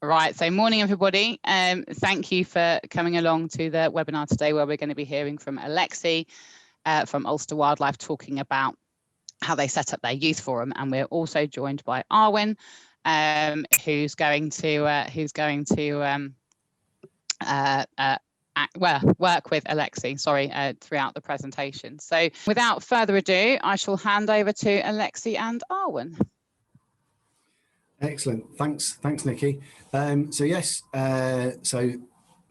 Right, so morning everybody. Thank you for coming along to the webinar today, where we're going to be hearing from Alexey from Ulster Wildlife, talking about how they set up their youth forum, and we're also joined by Arwen, who's going to work with Alexey, throughout the presentation. So without further ado, I shall hand over to Alexey and Arwen. Excellent. Thanks, Nikki. So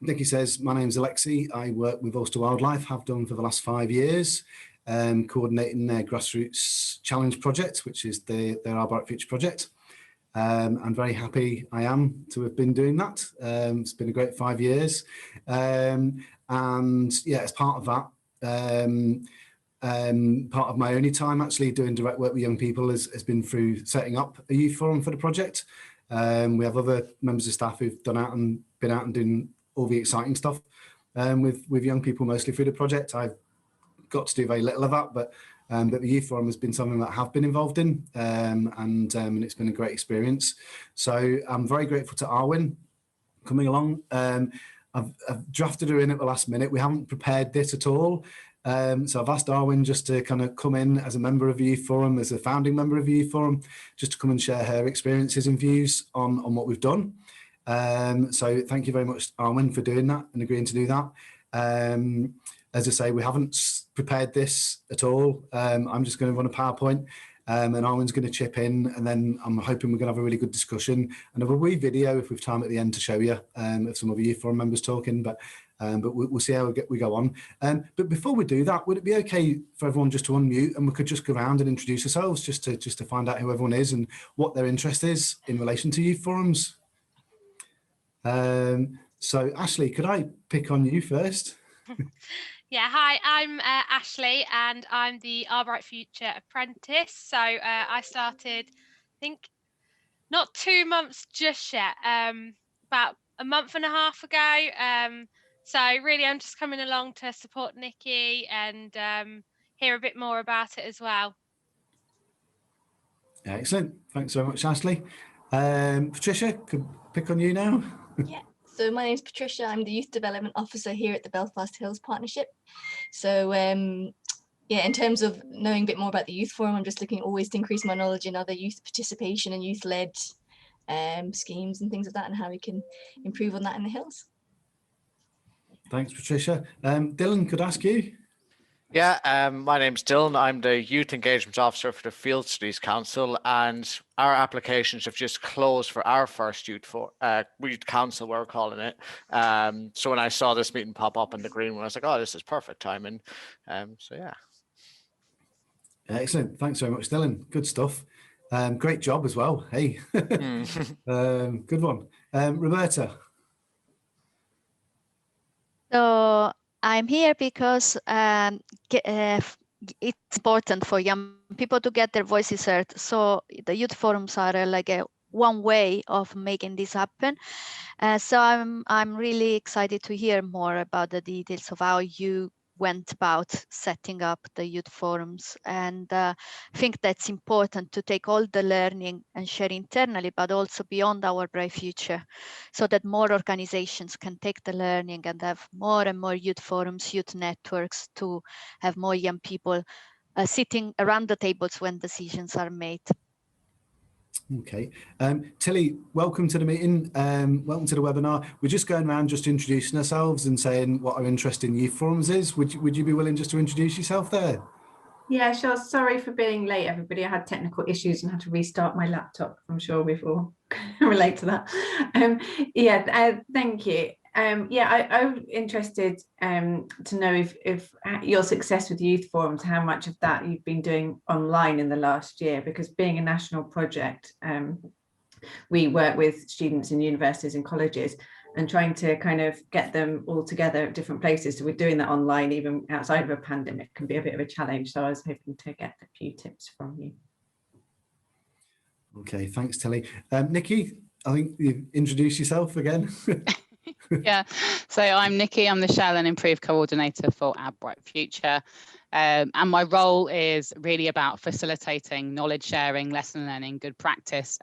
Nikki says, my name's Alexey. I work with Ulster Wildlife, have done for the last 5 years, coordinating their grassroots challenge project, which is their Our Bright Future project. I'm very happy I am to have been doing that. It's been a great 5 years. And yeah, as part of that, part of my only time actually doing direct work with young people has been through setting up a youth forum for the project. We have other members of staff who've been out and doing all the exciting stuff with young people, mostly through the project. I've got to do very little of that, but the youth forum has been something that I have been involved in, and it's been a great experience. So I'm very grateful to Arwen coming along. I've drafted her in at the last minute. We haven't prepared this at all. So I've asked Arwen just to kind of come in as a member of the Youth Forum, as a founding member of the Youth Forum, just to come and share her experiences and views on what we've done. So thank you very much, Arwen, for doing that and agreeing to do that. As I say, we haven't prepared this at all. I'm just going to run a PowerPoint, and Arwen's going to chip in, and then I'm hoping we're going to have a really good discussion and have a wee video if we've time at the end to show you of some of the Youth Forum members talking. But we'll see how we go on. But before we do that, would it be okay for everyone just to unmute and we could just go around and introduce ourselves, just to find out who everyone is and what their interest is in relation to youth forums? So Ashley, could I pick on you first? Yeah, hi, I'm Ashley, and I'm the Our Bright Future apprentice. So I started, I think, not 2 months just yet, about a month and a half ago. So really, I'm just coming along to support Nikki and hear a bit more about it as well. Excellent. Thanks very much, Ashley. Patricia, could pick on you now. Yeah. So my name is Patricia. I'm the Youth Development Officer here at the Belfast Hills Partnership. So yeah, in terms of knowing a bit more about the Youth Forum, I'm just looking always to increase my knowledge in other youth participation and youth-led schemes and things like that, and how we can improve on that in the Hills. Thanks, Patricia. Dylan, could I ask you? Yeah, my name's Dylan. I'm the Youth Engagement Officer for the Field Studies Council, and our applications have just closed for our first Youth Council, we're calling it. So when I saw this meeting pop up in the green one, I was like, oh, this is perfect timing. So yeah. Excellent. Thanks very much, Dylan. Good stuff. Great job as well. Hey, good one. Roberta. So I'm here because it's important for young people to get their voices heard. So the youth forums are like one way of making this happen. So I'm really excited to hear more about the details of how you went about setting up the youth forums, and think that's important to take all the learning and share internally, but also beyond Our Bright Future, so that more organizations can take the learning and have more and more youth forums, youth networks, to have more young people sitting around the tables when decisions are made. Okay, Tilly, welcome to the meeting. Welcome to the webinar. We're just going around just introducing ourselves and saying what our interest in youth forums is. Would you be willing just to introduce yourself there? Yeah, sure. Sorry for being late, everybody. I had technical issues and had to restart my laptop. I'm sure we've all relate to that. Thank you. Yeah, I'm interested to know if your success with youth forums, how much of that you've been doing online in the last year, because being a national project, we work with students in universities and colleges and trying to kind of get them all together at different places. So we're doing that online, even outside of a pandemic, can be a bit of a challenge. So I was hoping to get a few tips from you. Okay, thanks, Tilly. Nikki, I think you introduce yourself again. Yeah, so I'm Nikki. I'm the Shell and Improve Coordinator for Our Bright Future. And my role is really about facilitating knowledge sharing, lesson learning, good practice,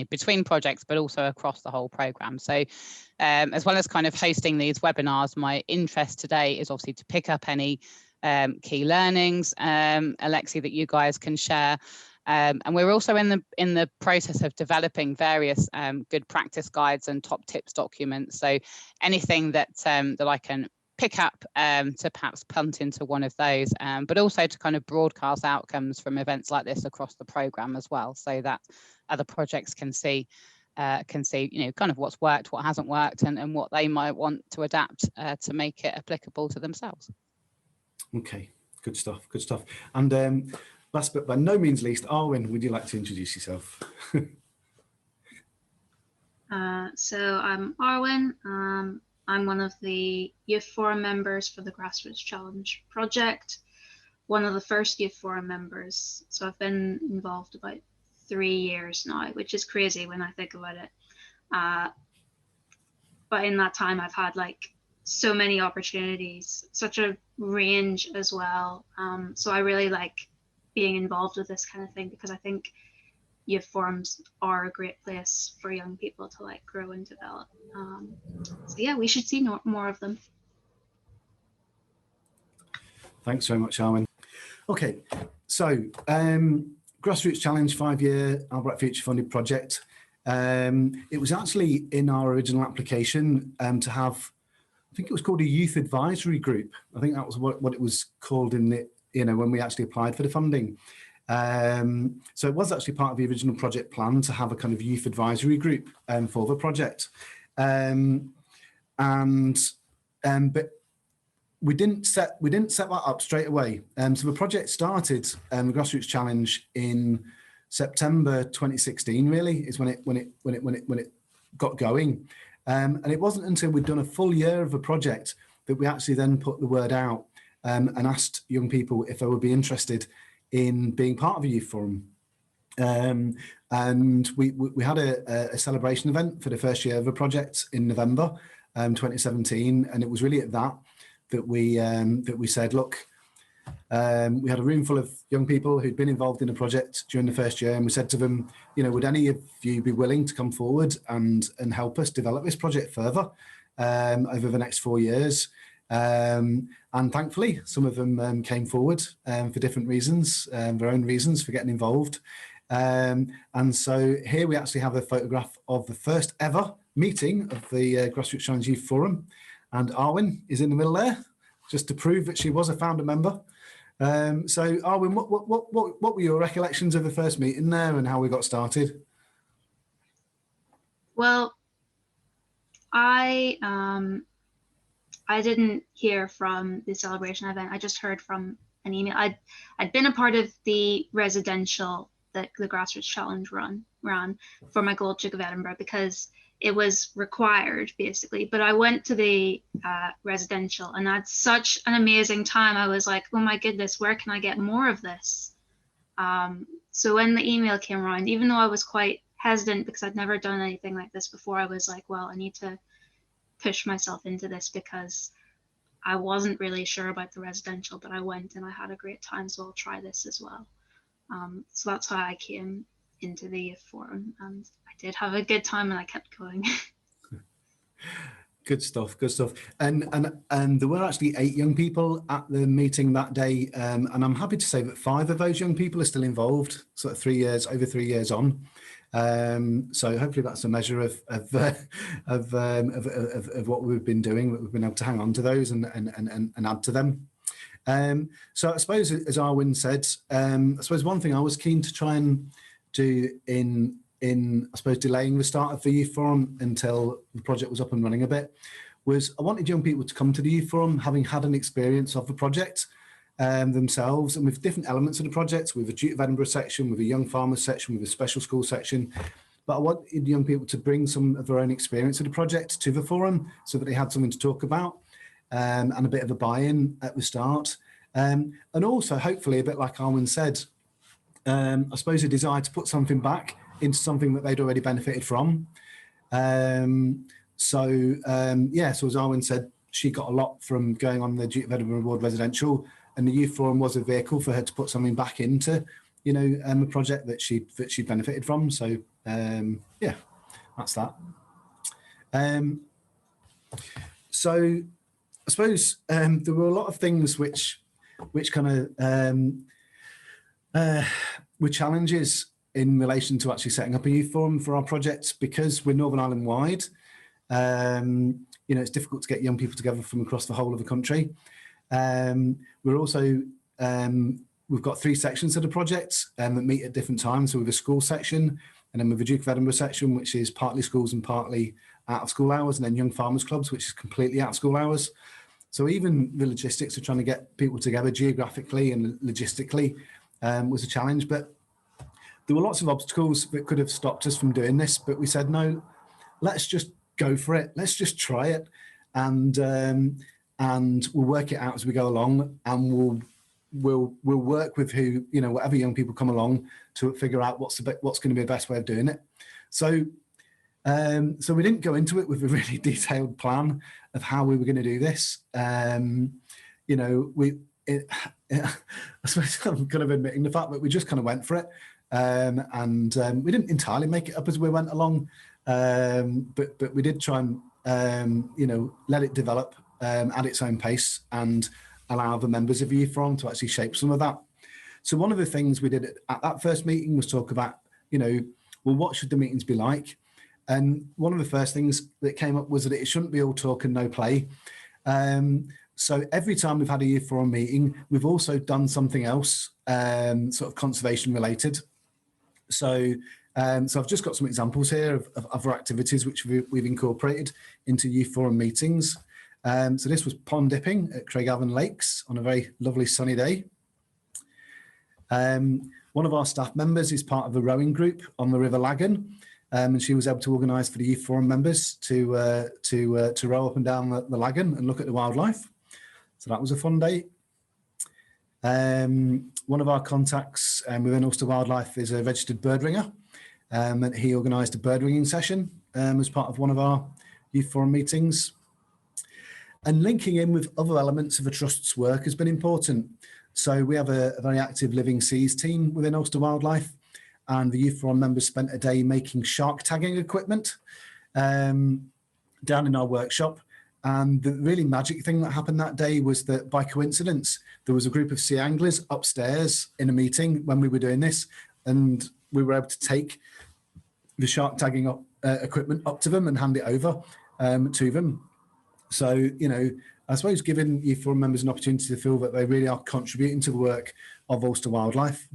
between projects, but also across the whole program. So as well as kind of hosting these webinars, my interest today is obviously to pick up any key learnings, Alexey, that you guys can share. And we're also in the process of developing various good practice guides and top tips documents. So anything that that I can pick up to perhaps punt into one of those, but also to kind of broadcast outcomes from events like this across the program as well, so that other projects can see kind of what's worked, what hasn't worked, and what they might want to adapt to make it applicable to themselves. Okay, good stuff, good stuff. And last but by no means least, Arwen, would you like to introduce yourself? So I'm Arwen. I'm one of the Youth Forum members for the Grassroots Challenge project, one of the first Youth Forum members. So I've been involved about 3 years now, which is crazy when I think about it. But in that time, I've had like so many opportunities, such a range as well. So I really like being involved with this kind of thing, because I think youth forums are a great place for young people to like grow and develop. So yeah, we should see more of them. Thanks very much, Arwen. Okay, so Grassroots Challenge 5-year Albright Future funded project. It was actually in our original application to have, I think it was called a youth advisory group. I think that was what it was called in the, when we actually applied for the funding. So it was actually part of the original project plan to have a kind of youth advisory group for the project. But we didn't set that up straight away. So the project started, the Grassroots Challenge, in September 2016. Really, is when it got going. And it wasn't until we'd done a full year of the project that we actually then put the word out and asked young people if they would be interested in being part of a youth forum. And we had a celebration event for the first year of the project in November 2017, and it was really at that we said, look, we had a room full of young people who'd been involved in the project during the first year, and we said to them, would any of you be willing to come forward and help us develop this project further over the next 4 years? And thankfully, some of them came forward for different reasons, their own reasons for getting involved. And so here we actually have a photograph of the first ever meeting of the Grassroots Challenge Youth Forum. And Arwen is in the middle there, just to prove that she was a founder member. So Arwen, what were your recollections of the first meeting there and how we got started? Well, I didn't hear from the celebration event. I just heard from an email. I'd been a part of the residential that the Grassroots Challenge ran for my Gold Duke of Edinburgh, because it was required basically. But I went to the residential and I had such an amazing time. I was like, oh my goodness, where can I get more of this? So when the email came around, even though I was quite hesitant because I'd never done anything like this before, I was like, well, I need to push myself into this, because I wasn't really sure about the residential, but I went and I had a great time, so I'll try this as well. So that's how I came into the youth forum, and I did have a good time and I kept going. Good stuff, good stuff. And there were actually 8 young people at the meeting that day, and I'm happy to say that 5 of those young people are still involved, sort of over 3 years on. So hopefully that's a measure of what we've been doing, that we've been able to hang on to those and add to them. So I suppose, as Arwen said, I suppose one thing I was keen to try and do in I suppose delaying the start of the youth forum until the project was up and running a bit, was I wanted young people to come to the youth forum having had an experience of the project themselves, and with different elements of the project, with a Duke of Edinburgh section, with a young farmers section, with a special school section. But I wanted young people to bring some of their own experience of the project to the forum so that they had something to talk about, and a bit of a buy-in at the start. And also, hopefully, a bit like Arwen said, I suppose a desire to put something back into something that they'd already benefited from. So as Arwen said, she got a lot from going on the Duke of Edinburgh Award residential, and the youth forum was a vehicle for her to put something back into, you know, a project that she benefited from. So yeah, that's that. So I suppose there were a lot of things which kind of were challenges in relation to actually setting up a youth forum for our project, because we're Northern Ireland wide. You know, it's difficult to get young people together from across the whole of the country. We're also, we've got 3 sections of the project that meet at different times. So we have a school section, and then we have a Duke of Edinburgh section, which is partly schools and partly out of school hours, and then young farmers clubs, which is completely out of school hours. So even the logistics of trying to get people together geographically and logistically was a challenge, but there were lots of obstacles that could have stopped us from doing this, but we said, no, let's just go for it. Let's just try it. And we'll work it out as we go along, and we'll work with who, you know, whatever young people come along to figure out what's going to be the best way of doing it. So we didn't go into it with a really detailed plan of how we were going to do this. You know, I suppose I'm kind of admitting the fact that we just kind of went for it. We didn't entirely make it up as we went along, but we did try and, you know, let it develop at its own pace and allow the members of the youth forum to actually shape some of that. So one of the things we did at that first meeting was talk about, you know, well, what should the meetings be like? And one of the first things that came up was that it shouldn't be all talk and no play. So every time we've had a youth forum meeting, we've also done something else, sort of conservation related. So I've just got some examples here of other activities which we've incorporated into youth forum meetings. So this was pond dipping at Craigavon Lakes on a very lovely sunny day. One of our staff members is part of a rowing group on the River Lagan, and she was able to organise for the youth forum members to row up and down the Lagan and look at the wildlife. So that was a fun day. One of our contacts within Ulster Wildlife is a registered bird ringer, and he organised a bird ringing session as part of one of our youth forum meetings. And linking in with other elements of a trust's work has been important. So we have a very active Living Seas team within Ulster Wildlife, and the youth forum members spent a day making shark tagging equipment down in our workshop. And the really magic thing that happened that day was that by coincidence, there was a group of sea anglers upstairs in a meeting when we were doing this, and we were able to take the shark tagging equipment up to them and hand it over to them. So, you know, I suppose giving youth forum members an opportunity to feel that they really are contributing to the work of Ulster Wildlife.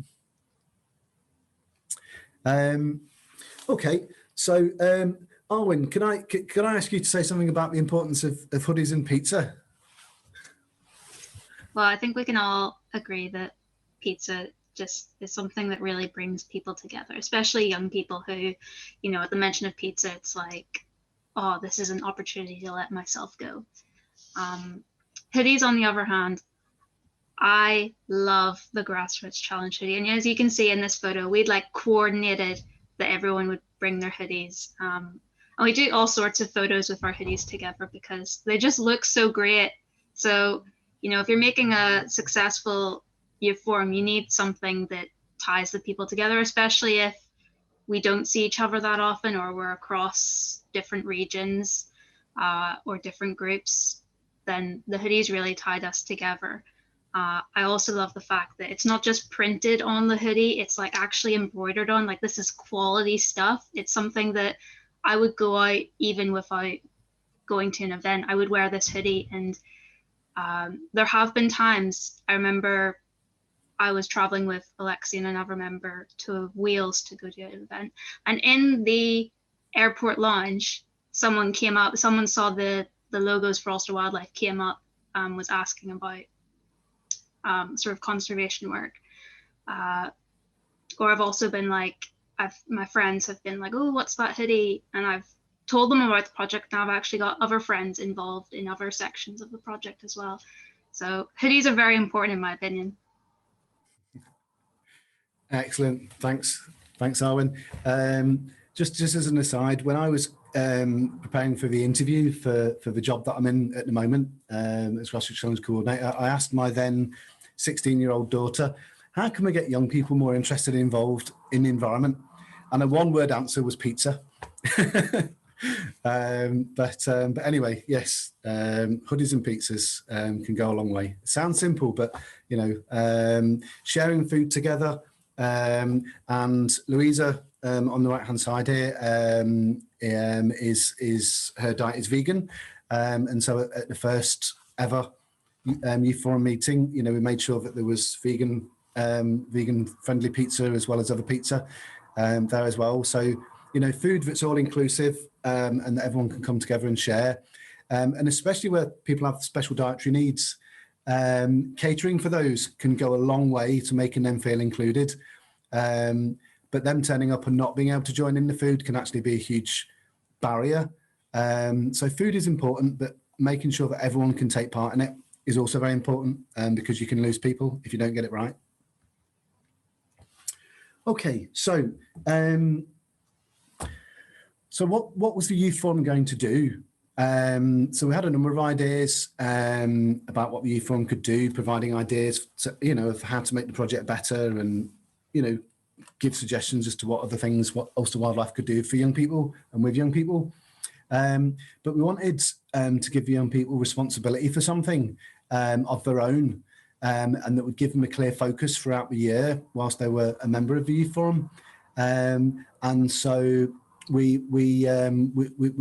Okay, so Arwen, can I ask you to say something about the importance of hoodies and pizza? Well, I think we can all agree that pizza just is something that really brings people together, especially young people who, you know, at the mention of pizza, it's like, oh, this is an opportunity to let myself go. Hoodies, on the other hand, I love the Grassroots Challenge hoodie. And as you can see in this photo, we'd like coordinated that everyone would bring their hoodies. And we do all sorts of photos with our hoodies together because they just look so great. So, you know, if you're making a successful youth forum, you need something that ties the people together, especially if we don't see each other that often, or we're across different regions or different groups, then the hoodies really tied us together. I also love the fact that it's not just printed on the hoodie, it's like actually embroidered on, like this is quality stuff. It's something that I would go out even without going to an event. I would wear this hoodie, and there have been times, I remember I was traveling with Alexey and another member to Wales to go to an event, and in the airport lounge, someone came up, someone saw the logos for Ulster Wildlife, came up, was asking about sort of conservation work. Or I've also been like, my friends have been like, oh, what's that hoodie? And I've told them about the project, and I've actually got other friends involved in other sections of the project as well. So hoodies are very important in my opinion. Excellent, thanks Arwen. Just as an aside, when I was preparing for the interview for the job that I'm in at the moment as Grassroots Challenge Coordinator, I asked my then 16-year-old daughter, how can we get young people more interested and involved in the environment? And a one-word answer was pizza. But anyway, yes, hoodies and pizzas can go a long way. It sounds simple, but you know, sharing food together. And Louisa on the right-hand side here is her diet is vegan, and so at the first ever Youth Forum meeting, you know, we made sure that there was vegan friendly pizza as well as other pizza there as well. So, you know, food that's all inclusive and that everyone can come together and share. And especially where people have special dietary needs, catering for those can go a long way to making them feel included. But them turning up and not being able to join in the food can actually be a huge barrier. So food is important, but making sure that everyone can take part in it is also very important, because you can lose people if you don't get it right. Okay, so what was the Youth Forum going to do? So we had a number of ideas about what the Youth Forum could do, providing ideas to, you know, of how to make the project better, and, you know, give suggestions as to what other things what Ulster Wildlife could do for young people and with young people. But we wanted to give the young people responsibility for something of their own, and that would give them a clear focus throughout the year whilst they were a member of the Youth Forum. And so we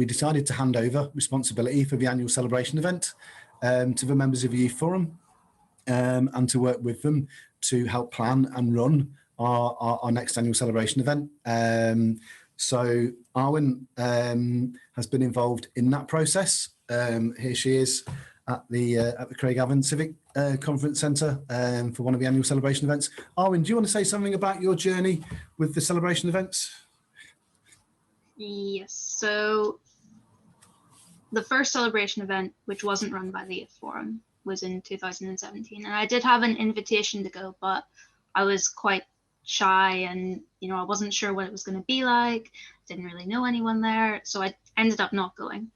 decided to hand over responsibility for the annual celebration event to the members of the Youth Forum, and to work with them to help plan and run our next annual celebration event. So Arwen has been involved in that process. Here she is at the Craigavon Civic Conference Centre for one of the annual celebration events. Arwen, do you want to say something about your journey with the celebration events? Yes, so the first celebration event, which wasn't run by the Youth Forum, was in 2017. And I did have an invitation to go, but I was quite shy, and, you know, I wasn't sure what it was going to be like. Didn't really know anyone there. So I ended up not going.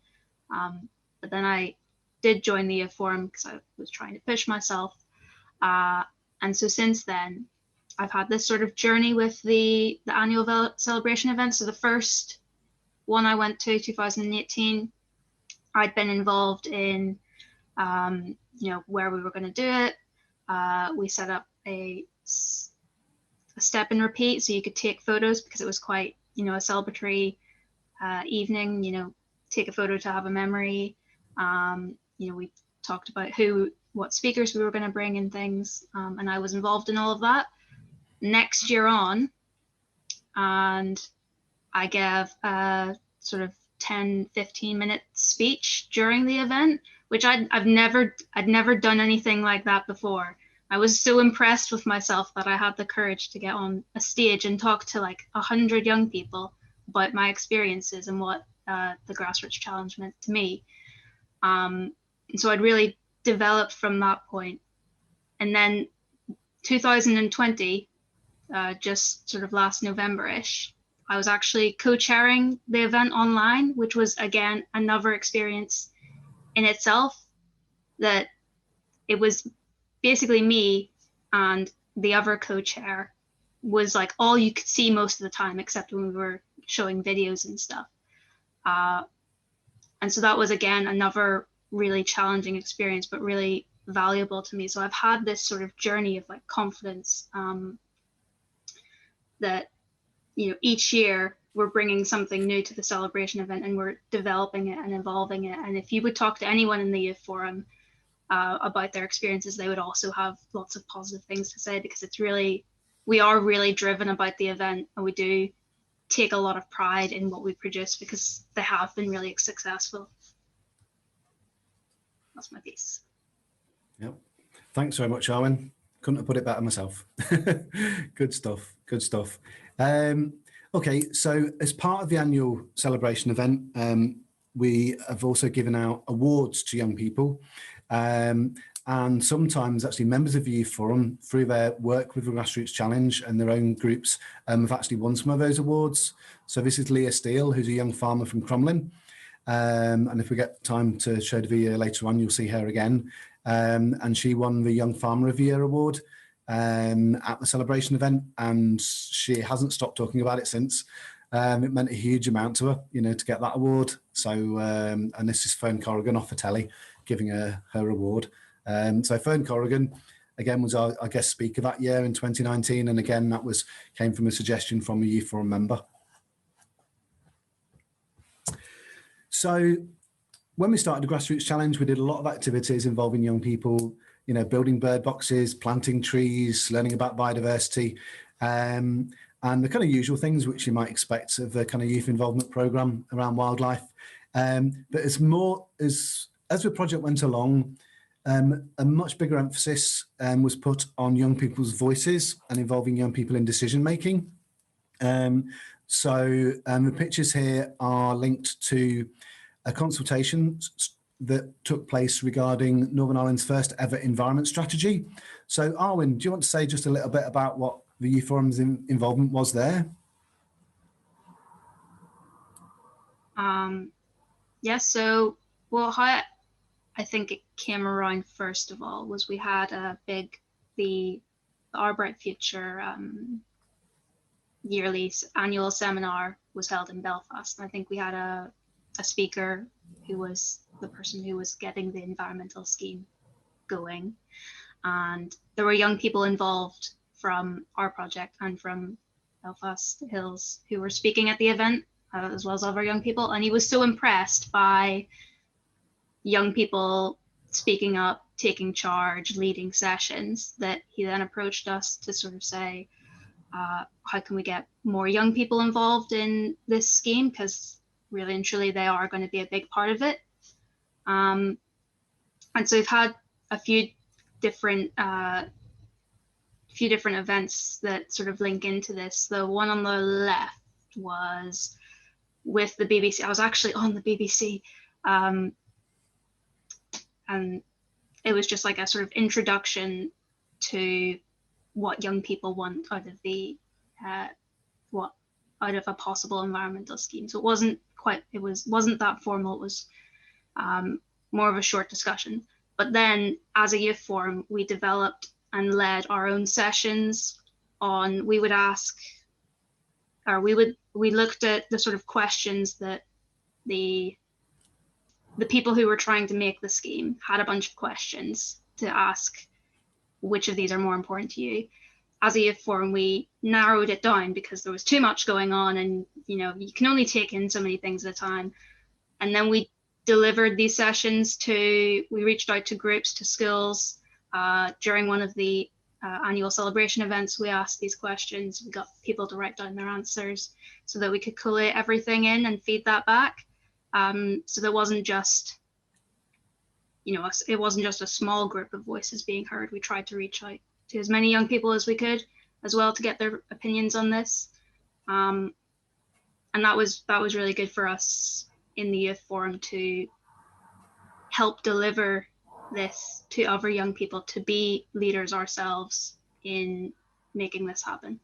But then I did join the Youth Forum because I was trying to push myself. And so since then, I've had this sort of journey with the annual celebration event. So the first one I went to, 2018, I'd been involved in, you know, where we were going to do it. We set up a step and repeat so you could take photos, because it was quite, you know, a celebratory evening, you know, take a photo to have a memory. You know, we talked about what speakers we were going to bring and things, and I was involved in all of that. Next year on, and I gave a sort of 10-15 minute speech during the event, which I'd never done anything like that before. I was so impressed with myself that I had the courage to get on a stage and talk to like 100 young people about my experiences and what the Grassroots Challenge meant to me. And so I'd really developed from that point. And then 2020, just sort of last November-ish, I was actually co-chairing the event online, which was, again, another experience in itself. That it was basically me and the other co-chair was like all you could see most of the time, except when we were showing videos and stuff. And so that was, again, another really challenging experience, but really valuable to me. So I've had this sort of journey of like confidence, that, you know, each year we're bringing something new to the celebration event and we're developing it and evolving it. And if you would talk to anyone in the Youth Forum about their experiences, they would also have lots of positive things to say, because it's really, we are really driven about the event, and we do take a lot of pride in what we produce because they have been really successful. That's my piece. Yep. Thanks very much, Arwen. Couldn't have put it better myself. Good stuff. Good stuff. Okay, so as part of the annual celebration event, we have also given out awards to young people. And sometimes actually members of the Youth Forum, through their work with the Grassroots Challenge and their own groups, have actually won some of those awards. So this is Leah Steele, who's a young farmer from Crumlin. And if we get time to show the video later on, you'll see her again. and she won the Young Farmer of the Year award at the celebration event, and she hasn't stopped talking about it since. It meant a huge amount to her, you know, to get that award. So, and this is Fern Corrigan off the telly giving her award. So Fern Corrigan, again, was our guest speaker that year in 2019. And again, that came from a suggestion from a Youth Forum member. So when we started the Grassroots Challenge, we did a lot of activities involving young people, you know, building bird boxes, planting trees, learning about biodiversity, and the kind of usual things which you might expect of the kind of youth involvement program around wildlife. But as the project went along, a much bigger emphasis was put on young people's voices and involving young people in decision making. So the pictures here are linked to a consultation that took place regarding Northern Ireland's first ever environment strategy. So Arwen, do you want to say just a little bit about what the Youth Forum's involvement was there? Yeah, so well, how I think it came around first of all was we had the Our Bright Future yearly annual seminar was held in Belfast. And I think we had a speaker who was the person who was getting the environmental scheme going. And there were young people involved from our project and from Belfast Hills who were speaking at the event, as well as other young people. And he was so impressed by young people speaking up, taking charge, leading sessions, that he then approached us to sort of say, how can we get more young people involved in this scheme? Because really and truly, they are going to be a big part of it. And so we've had a few different events that sort of link into this. The one on the left was with the BBC. I was actually on the BBC, and it was just like a sort of introduction to what young people want out of the out of a possible environmental scheme. So it wasn't that formal. It was more of a short discussion. But then as a youth forum, we developed and led our own sessions on, we looked at the sort of questions that the people who were trying to make the scheme had a bunch of questions to ask, which of these are more important to you. As a youth forum, we narrowed it down because there was too much going on, and you can only take in so many things at a time. And then we delivered these sessions we reached out to groups, to schools. During one of the annual celebration events, we asked these questions. We got people to write down their answers so that we could collate everything in and feed that back. So there wasn't just, it wasn't just a small group of voices being heard. We tried to reach out to as many young people as we could as well to get their opinions on this. And that was really good for us in the youth forum to help deliver this to other young people, to be leaders ourselves in making this happen.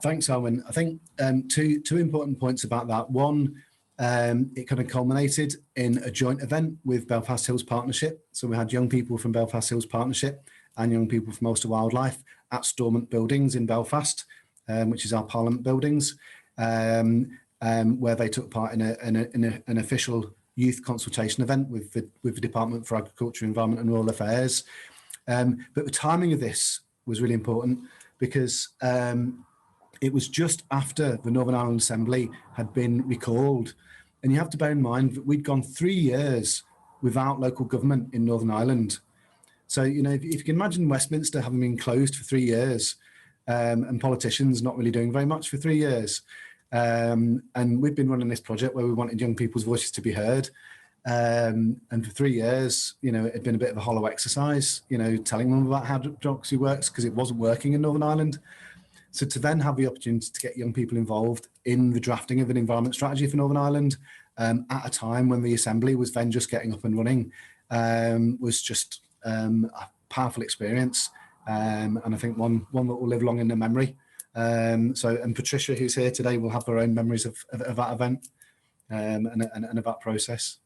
Thanks, Arwen. I think two important points about that. One, it kind of culminated in a joint event with Belfast Hills Partnership. So we had young people from Belfast Hills Partnership and young people from Ulster Wildlife at Stormont Buildings in Belfast, which is our Parliament buildings, where they took part in an official youth consultation event with the Department for Agriculture, Environment and Rural Affairs. But the timing of this was really important because it was just after the Northern Ireland Assembly had been recalled. And you have to bear in mind that we'd gone 3 years without local government in Northern Ireland. So, if you can imagine Westminster having been closed for 3 years and politicians not really doing very much for 3 years. And we've been running this project where we wanted young people's voices to be heard. And for 3 years, it had been a bit of a hollow exercise, telling them about how democracy works because it wasn't working in Northern Ireland. So to then have the opportunity to get young people involved in the drafting of an environment strategy for Northern Ireland at a time when the Assembly was then just getting up and running was just a powerful experience. And I think one that will live long in their memory. And Patricia, who's here today, will have her own memories of that event and of that process.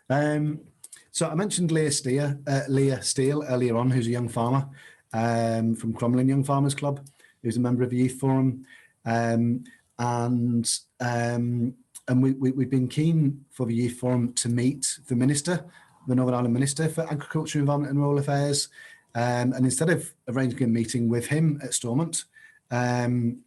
So I mentioned Leah Steele earlier on, who's a young farmer from Cromlin Young Farmers Club, who's a member of the Youth Forum. We've been keen for the Youth Forum to meet the Minister, the Northern Ireland Minister for Agriculture, Environment and Rural Affairs. And instead of arranging a meeting with him at Stormont, we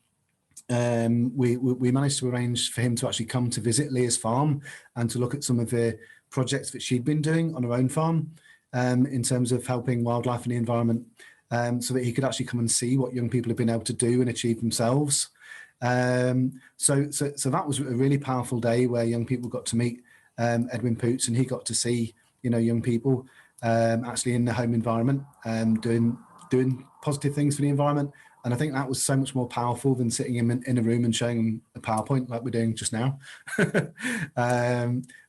managed to arrange for him to actually come to visit Leah's farm and to look at some of the projects that she'd been doing on her own farm in terms of helping wildlife and the environment, so that he could actually come and see what young people have been able to do and achieve themselves. So that was a really powerful day where young people got to meet Edwin Poots, and he got to see, you know, young people actually in the home environment, doing positive things for the environment. And I think that was so much more powerful than sitting him in a room and showing him a PowerPoint like we're doing just now. But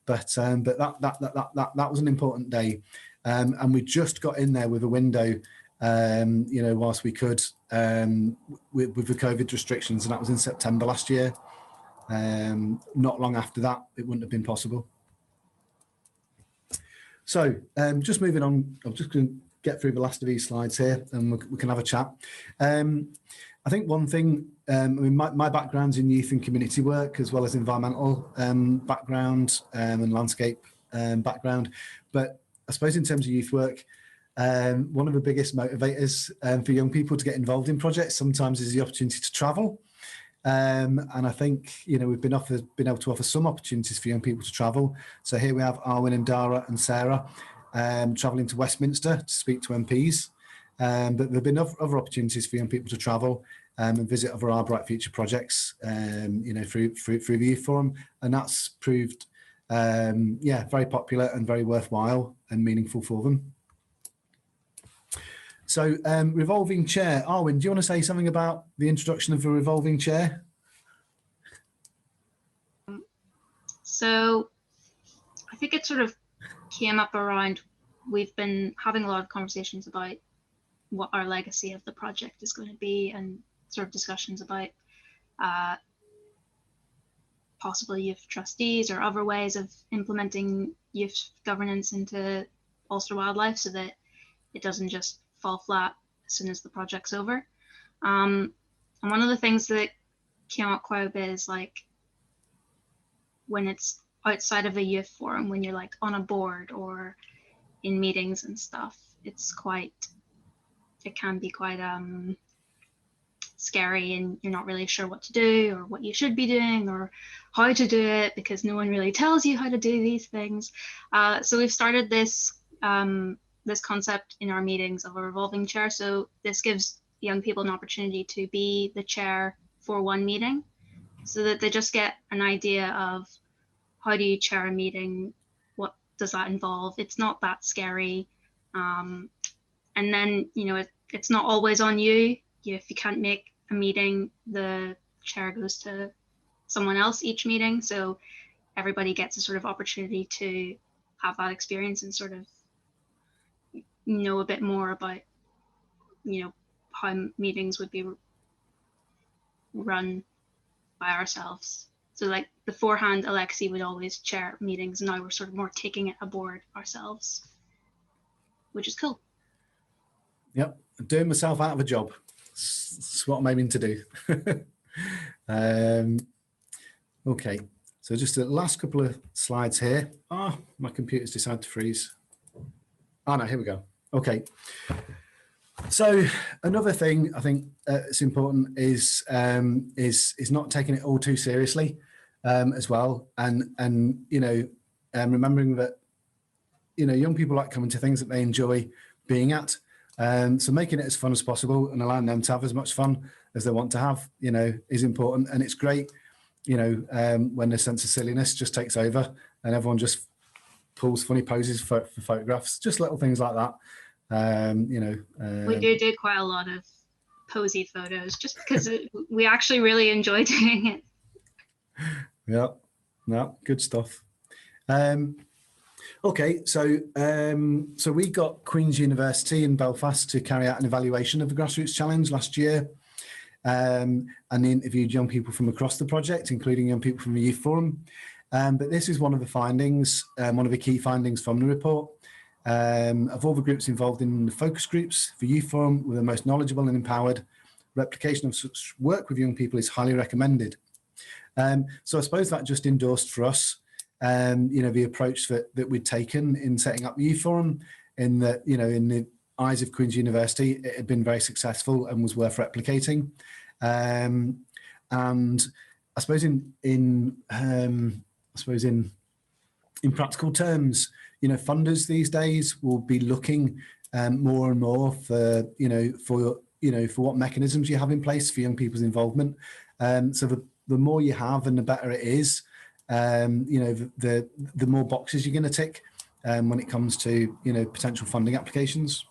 that was an important day, and we just got in there with a window, you know, whilst we could, with the COVID restrictions, and that was in September last year. Not long after that, it wouldn't have been possible. So just moving on, I'm just going to get through the last of these slides here, and we can have a chat. I think one thing, I mean, my background's in youth and community work, as well as environmental background and landscape background. But I suppose in terms of youth work, one of the biggest motivators for young people to get involved in projects sometimes is the opportunity to travel. And I think, you know, we've been able to offer some opportunities for young people to travel. So here we have Arwen and Dara and Sarah travelling to Westminster to speak to MPs. But there have been other opportunities for young people to travel and visit other Our Bright Future projects, you know, through the Youth Forum, and that's proved, yeah, very popular and very worthwhile and meaningful for them. So revolving chair, Arwen, do you want to say something about the introduction of the revolving chair? So I think it sort of came up around, we've been having a lot of conversations about what our legacy of the project is going to be, and sort of discussions about possible youth trustees or other ways of implementing youth governance into Ulster Wildlife, so that it doesn't just fall flat as soon as the project's over. And one of the things that came up quite a bit is like when it's outside of a youth forum, when you're like on a board or in meetings and stuff, it can be quite scary, and you're not really sure what to do or what you should be doing or how to do it, because no one really tells you how to do these things. So we've started this this concept in our meetings of a revolving chair. So this gives young people an opportunity to be the chair for one meeting, so that they just get an idea of how do you chair a meeting, what does that involve. It's not that scary. And then, you know, it's not always on you. If you can't make a meeting, the chair goes to someone else each meeting. So everybody gets a sort of opportunity to have that experience and sort of know a bit more about, you know, how meetings would be run by ourselves. So like beforehand, Alexey would always chair meetings, and now we're sort of more taking it aboard ourselves, which is cool. Yep, doing myself out of a job. That's what I'm aiming to do. Okay, so just the last couple of slides here. Oh, my computer's decided to freeze. Oh no, here we go. Okay. So another thing I think it's important is not taking it all too seriously as well, and you know, remembering that, you know, young people like coming to things that they enjoy being at. So making it as fun as possible and allowing them to have as much fun as they want to have, you know, is important. And it's great, you know, when the sense of silliness just takes over and everyone just pulls funny poses for photographs, just little things like that. You know, we do quite a lot of posy photos just because we actually really enjoy doing it. Yeah, no, good stuff. Okay, so so we got Queen's University in Belfast to carry out an evaluation of the Grassroots Challenge last year, and they interviewed young people from across the project, including young people from the Youth Forum. But this is one of the findings, one of the key findings from the report. Of all the groups involved in the focus groups, the Youth Forum were the most knowledgeable and empowered. Replication of such work with young people is highly recommended. So I suppose that just endorsed for us, the approach that we'd taken in setting up the Youth Forum, in that, in the eyes of Queen's University, it had been very successful and was worth replicating. And I suppose in practical terms, funders these days will be looking more and more for what mechanisms you have in place for young people's involvement. So the more you have and the better it is, the more boxes you're going to tick when it comes to potential funding applications.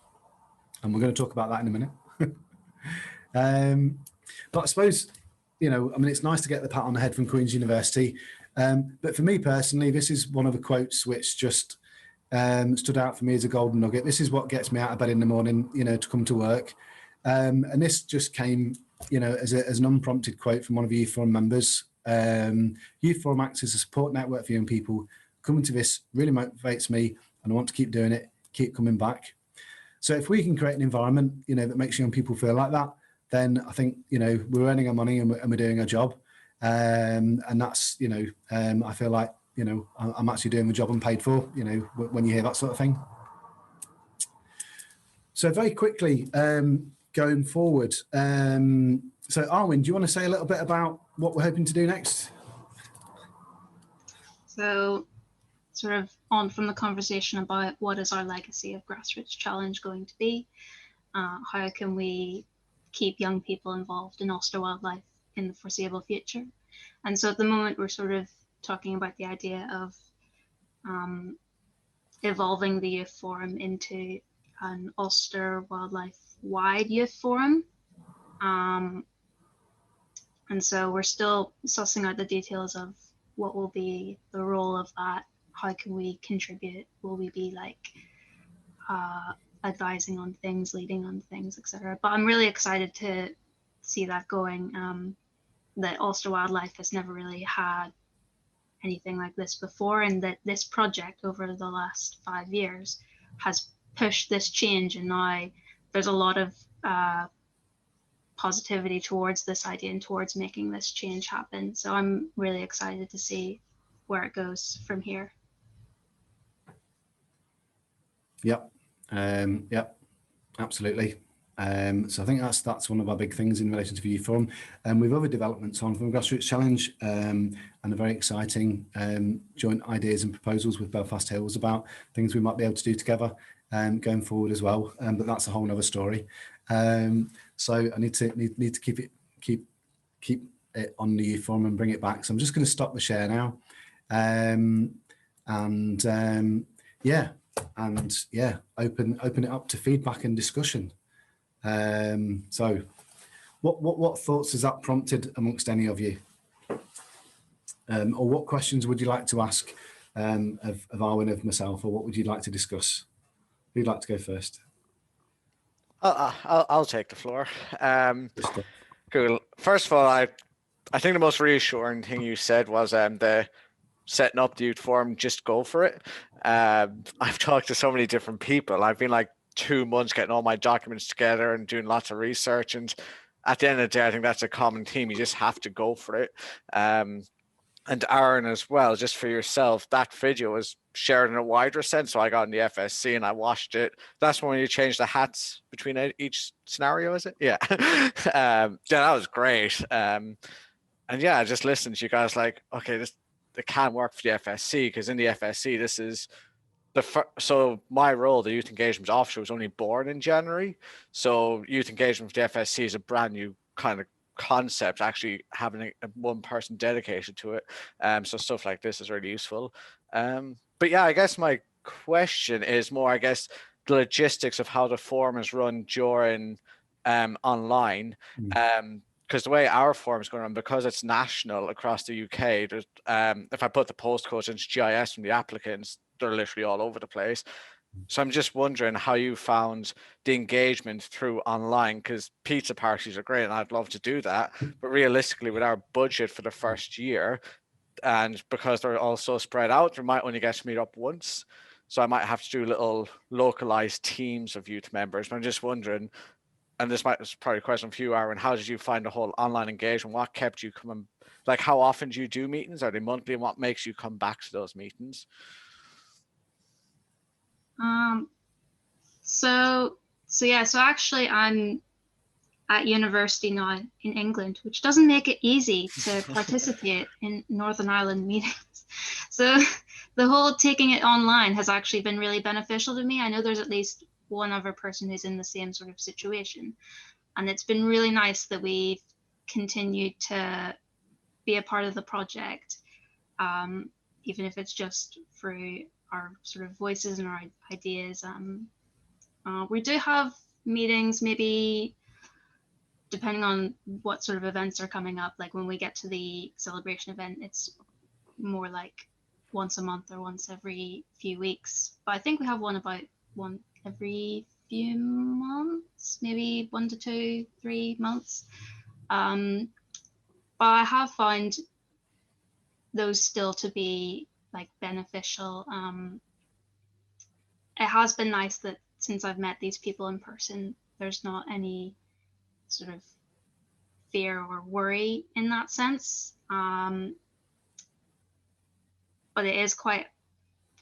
And we're going to talk about that in a minute. But I suppose, it's nice to get the pat on the head from Queen's University. But for me personally, this is one of the quotes which just stood out for me as a golden nugget. This is what gets me out of bed in the morning, to come to work. And this just came, as an unprompted quote from one of the Youth Forum members. Youth Forum acts as a support network for young people. Coming to this really motivates me, and I want to keep doing it, keep coming back. So if we can create an environment, that makes young people feel like that, then I think, we're earning our money and we're doing our job. And that's, I feel like, I'm actually doing the job I'm paid for, when you hear that sort of thing. So very quickly, going forward. So Arwen, do you want to say a little bit about what we're hoping to do next? So sort of on from the conversation about what is our legacy of Grassroots Challenge going to be, how can we keep young people involved in Ulster wildlife in the foreseeable future. And so at the moment we're sort of talking about the idea of evolving the Youth Forum into an Ulster wildlife wide Youth Forum. And so we're still sussing out the details of what will be the role of that. How can we contribute? Will we be like advising on things, leading on things, etc. But I'm really excited to see that going. That Ulster Wildlife has never really had anything like this before, and that this project over the last 5 years has pushed this change, and now there's a lot of positivity towards this idea and towards making this change happen. So I'm really excited to see where it goes from here. Yep. Yep, absolutely. So I think that's one of our big things in relation to the Youth Forum. With other developments on from the Grassroots Challenge and a very exciting joint ideas and proposals with Belfast Hills about things we might be able to do together going forward as well. But that's a whole nother story. So I need to keep it on the Youth Forum and bring it back. So I'm just going to stop the share now. Open it up to feedback and discussion. So what thoughts has that prompted amongst any of you? Or what questions would you like to ask of Arwen, of myself, or what would you like to discuss? Who'd like to go first? I'll take the floor. Cool. First of all, I think the most reassuring thing you said was the setting up the Youth Forum, just go for it. I've talked to so many different people. I've been like 2 months getting all my documents together and doing lots of research, and at the end of the day I think that's a common theme. You just have to go for it. And Aaron as well, just for yourself, that video was shared in a wider sense, so I got in the FSC and I watched it. That's when you change the hats between each scenario, is it? Yeah. Yeah, that was great. And yeah, I just listened to you guys like, okay, it can't work for the FSC, because in the FSC this is so my role, the Youth Engagement Officer, was only born in January. So Youth Engagement for the FSC is a brand new kind of concept, actually having one person dedicated to it. So stuff like this is really useful. But yeah, I guess my question is more, I guess, the logistics of how the forum is run during online. Because the way our forum is going to run, because it's national across the UK, there's, if I put the postcodes into GIS from the applicants, they're literally all over the place. So I'm just wondering how you found the engagement through online, because pizza parties are great and I'd love to do that. But realistically, with our budget for the first year, and because they're all so spread out, we might only get to meet up once. So I might have to do little localized teams of youth members. But I'm just wondering, and this is probably a question for you, Arwen, how did you find the whole online engagement? What kept you coming? Like, how often do you do meetings? Are they monthly? And what makes you come back to those meetings? So actually I'm at university now in England, which doesn't make it easy to participate in Northern Ireland meetings. So the whole taking it online has actually been really beneficial to me. I know there's at least one other person who's in the same sort of situation. And it's been really nice that we've continued to be a part of the project, even if it's just through our sort of voices and our ideas. We do have meetings, maybe depending on what sort of events are coming up. Like when we get to the celebration event, it's more like once a month or once every few weeks. But I think we have one every few months, maybe 1 to 2, 3 months. But I have found those still to be like beneficial. It has been nice that since I've met these people in person, there's not any sort of fear or worry in that sense. But it is quite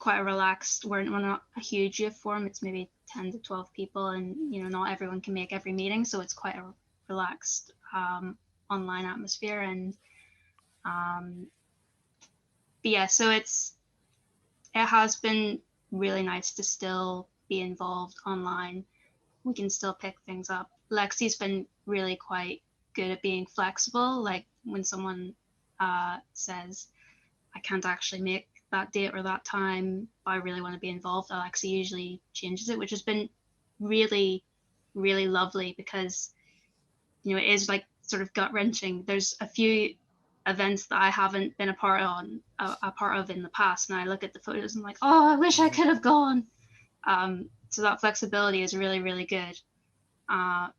a relaxed, we're not a huge youth forum, it's maybe 10 to 12 people, and not everyone can make every meeting, so it's quite a relaxed online atmosphere. And but yeah, so it has been really nice to still be involved online. We can still pick things up. Lexi's been really quite good at being flexible. Like when someone says, I can't actually make that date or that time, but I really want to be involved, Alexei usually changes it, which has been really, really lovely, because it is like sort of gut wrenching. There's a few events that I haven't been a part of in the past, and I look at the photos and I'm like, oh, I wish I could have gone. So that flexibility is really, really good. And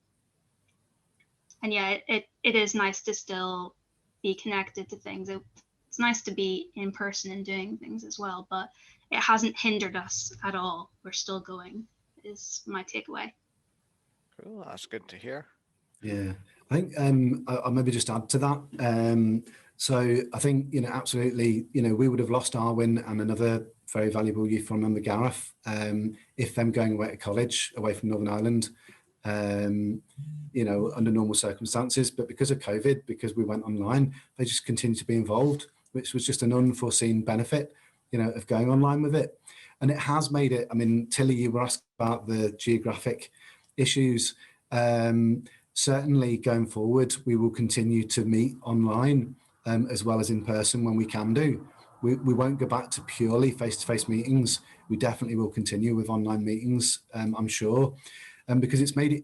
yeah, it is nice to still be connected to things. It's nice to be in person and doing things as well, but it hasn't hindered us at all. We're still going, is my takeaway. Cool, that's good to hear. Yeah, I think I'll maybe just add to that. So I think, absolutely, we would have lost Arwen and another very valuable youth forum member, Gareth, if them going away to college, away from Northern Ireland, under normal circumstances. But because of COVID, because we went online, they just continued to be involved, which was just an unforeseen benefit, of going online with it. And it has made it, Tilly, you were asked about the geographic issues. Certainly going forward, we will continue to meet online as well as in person when we can do. We won't go back to purely face-to-face meetings. We definitely will continue with online meetings, I'm sure, because it's made it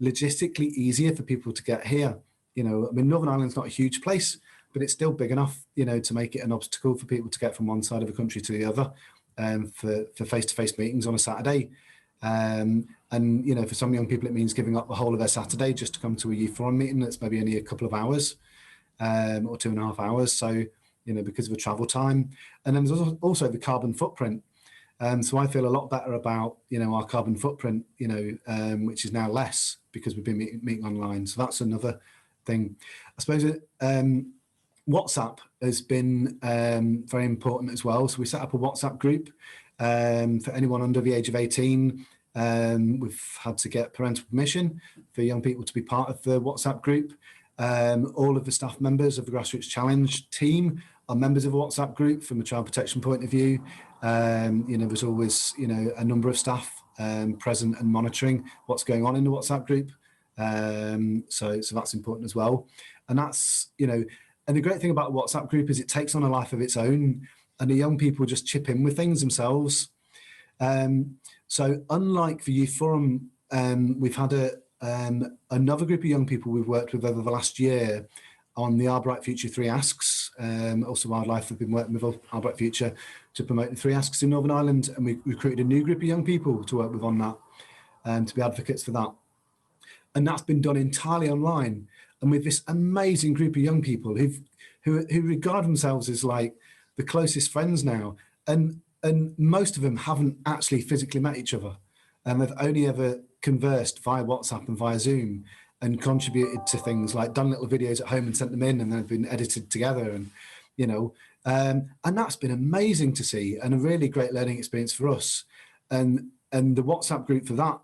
logistically easier for people to get here. Northern Ireland's not a huge place, but it's still big enough, to make it an obstacle for people to get from one side of the country to the other for face-to-face meetings on a Saturday. And for some young people, it means giving up the whole of their Saturday just to come to a youth forum meeting that's maybe only a couple of hours or 2.5 hours. So, because of the travel time. And then there's also the carbon footprint. So I feel a lot better about, our carbon footprint, which is now less because we've been meeting online. So that's another thing. I suppose WhatsApp has been very important as well. So we set up a WhatsApp group for anyone under the age of 18. We've had to get parental permission for young people to be part of the WhatsApp group. All of the staff members of the Grassroots Challenge team are members of a WhatsApp group from a child protection point of view. There's always, a number of staff present and monitoring what's going on in the WhatsApp group. So that's important as well. And that's, and the great thing about the WhatsApp group is it takes on a life of its own, and the young people just chip in with things themselves. So unlike the youth forum, we've had another group of young people we've worked with over the last year on the Our Bright Future 3 Asks. Also Wildlife have been working with Our Bright Future to promote the 3 Asks in Northern Ireland, and we recruited a new group of young people to work with on that, to be advocates for that. And that's been done entirely online. and with this amazing group of young people who regard themselves as like the closest friends now, and most of them haven't actually physically met each other, and they've only ever conversed via WhatsApp and via Zoom, and contributed to things like done little videos at home and sent them in, and they've been edited together, and and that's been amazing to see, and a really great learning experience for us. And the WhatsApp group for that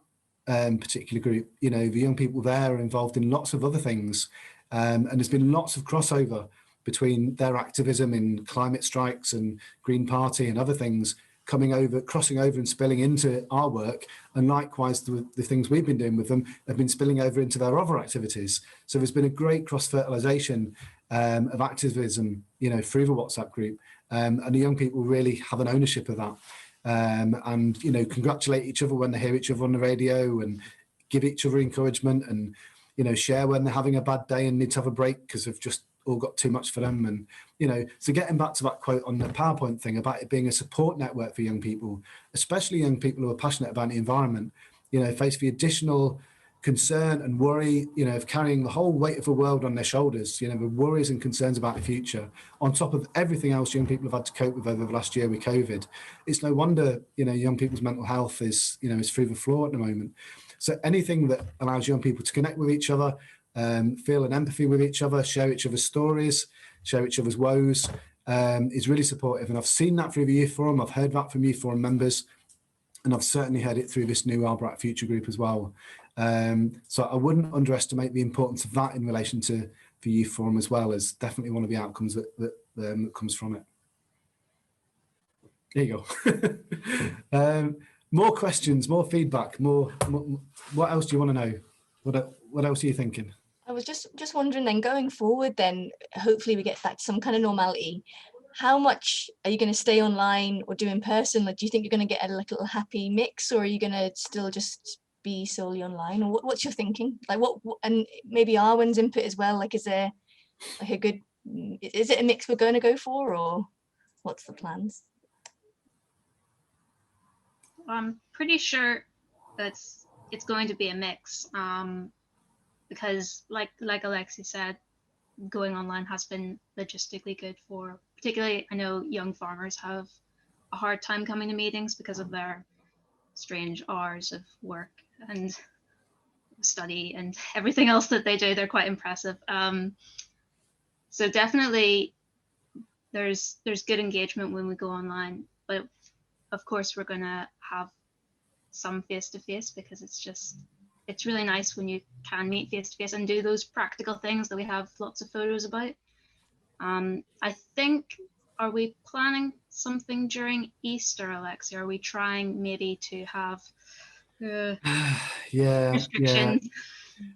particular group, the young people there are involved in lots of other things, and there's been lots of crossover between their activism in climate strikes and Green Party and other things, crossing over and spilling into our work, and likewise the things we've been doing with them have been spilling over into their other activities. So there's been a great cross-fertilization of activism, through the WhatsApp group, and the young people really have an ownership of that, and congratulate each other when they hear each other on the radio, and give each other encouragement, and share when they're having a bad day and need to have a break because they've just all got too much for them. And so getting back to that quote on the PowerPoint thing about it being a support network for young people, especially young people who are passionate about the environment, face the additional concern and worry, of carrying the whole weight of the world on their shoulders, the worries and concerns about the future, on top of everything else young people have had to cope with over the last year with COVID. It's no wonder, young people's mental health is through the floor at the moment. So anything that allows young people to connect with each other, feel an empathy with each other, share each other's stories, share each other's woes, is really supportive. And I've seen that through the Youth Forum. I've heard that from Youth Forum members, and I've certainly heard it through this new Our Bright Future group as well. So I wouldn't underestimate the importance of that in relation to the Youth Forum as well, as definitely one of the outcomes that comes from it. There you go. More questions, more feedback, more. What else do you want to know? What else are you thinking? I was just wondering then, going forward then, hopefully we get back to some kind of normality. How much are you going to stay online or do in person? Like, do you think you're going to get a little happy mix, or are you going to still just be solely online? Or what's your thinking? Like what and maybe Arwen's input as well. Like, is there like is it a mix we're going to go for, or what's the plans? I'm pretty sure it's going to be a mix, because like Alexey said, going online has been logistically good for, particularly I know young farmers have a hard time coming to meetings because of their strange hours of work and study and everything else that they do. They're quite impressive. So definitely there's good engagement when we go online, but of course we're going to have some face-to-face, because it's really nice when you can meet face-to-face and do those practical things that we have lots of photos about. I think, are we planning something during Easter, Alexey? Are we trying maybe to have restrictions?